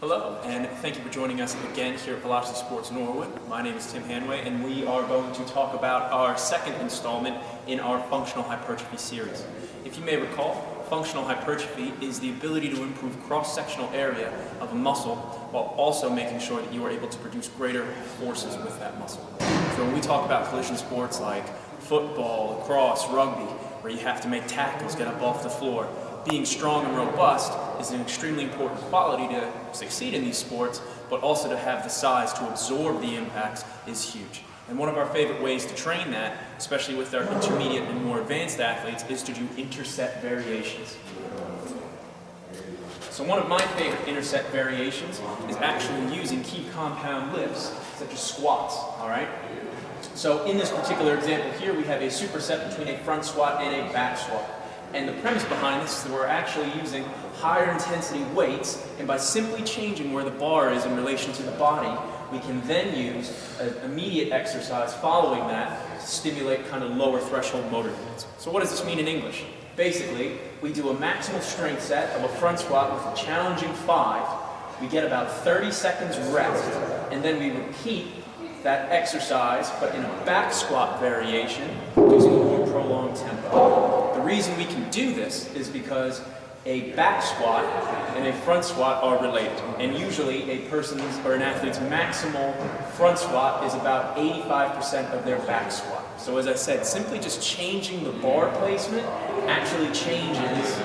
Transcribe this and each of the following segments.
Hello, and thank you for joining us again here at Velocity Sports Norwood. My name is Tim Hanway, and we are going to talk about our second installment in our functional hypertrophy series. If you may recall, functional hypertrophy is the ability to improve cross-sectional area of a muscle while also making sure that you are able to produce greater forces with that muscle. So when we talk about collision sports like football, lacrosse, rugby, where you have to make tackles, get up off the floor, being strong and robust is an extremely important quality to succeed in these sports, but also to have the size to absorb the impacts is huge. And one of our favorite ways to train that, especially with our intermediate and more advanced athletes, is to do interset variations. So one of my favorite interset variations is actually using key compound lifts, such as squats, all right? So in this particular example here, we have a superset between a front squat and a back squat. And the premise behind this is that we're actually using higher intensity weights, and by simply changing where the bar is in relation to the body, we can then use an immediate exercise following that to stimulate kind of lower threshold motor units. So what does this mean in English? Basically, we do a maximal strength set of a front squat with a challenging 5. We get about 30 seconds rest, and then we repeat that exercise, but in a back squat variation, using a more prolonged tempo. The reason we can do this is because a back squat and a front squat are related, and usually a person's or an athlete's maximal front squat is about 85% of their back squat. So as I said, simply just changing the bar placement actually changes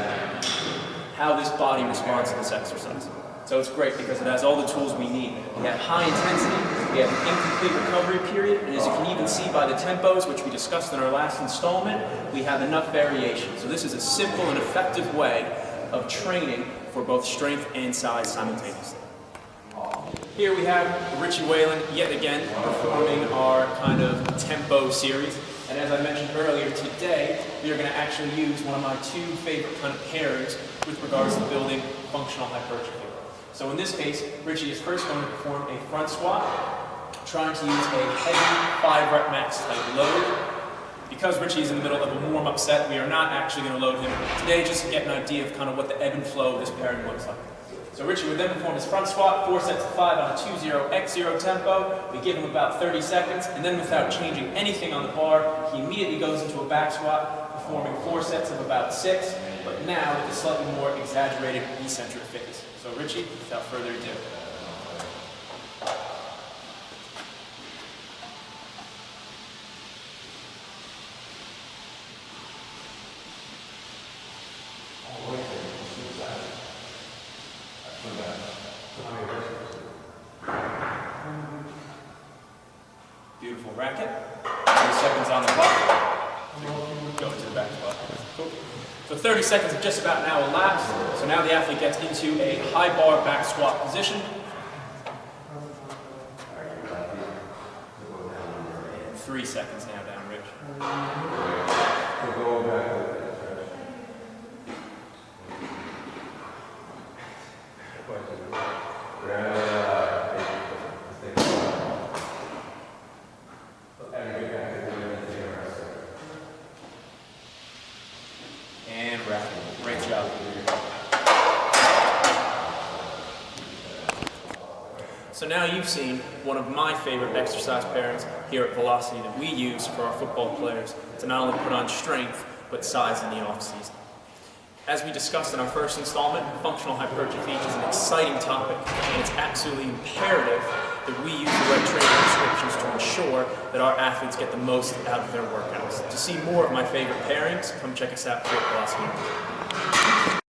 how this body responds to this exercise. So it's great because it has all the tools we need. We have high intensity, we have an incomplete recovery period, and as you can even see by the tempos, which we discussed in our last installment, we have enough variation. So this is a simple and effective way of training for both strength and size simultaneously. Here we have Richie Whalen yet again performing our kind of tempo series. And as I mentioned earlier, today we are going to actually use one of my two favorite kind of pairings with regards to building functional hypertrophy. So in this case, Richie is first going to perform a front squat, trying to use a heavy 5-rep max type load. Because Richie is in the middle of a warm-up set, we are not actually going to load him today just to get an idea of kind of what the ebb and flow of this pairing looks like. So Richie would then perform his front squat, 4 sets of 5 on a 2-0-x-0 tempo. We give him about 30 seconds, and then without changing anything on the bar, he immediately goes into a back squat, performing 4 sets of about 6, but now with a slightly more exaggerated eccentric phase. So Richie, without further ado. Beautiful racket. 30 seconds on the clock. Go into the back squat. Cool. So 30 seconds have just about now elapsed. So now the athlete gets into a high bar back squat position. 3 seconds now down, Rich. And wrap. Great job. So now you've seen one of my favorite exercise pairings here at Velocity that we use for our football players to not only put on strength, but size in the off-season. As we discussed in our first installment, functional hypertrophy is an exciting topic, and it's absolutely imperative that we use the right training prescriptions to ensure that our athletes get the most out of their workouts. To see more of my favorite pairings, come check us out here at Velocity.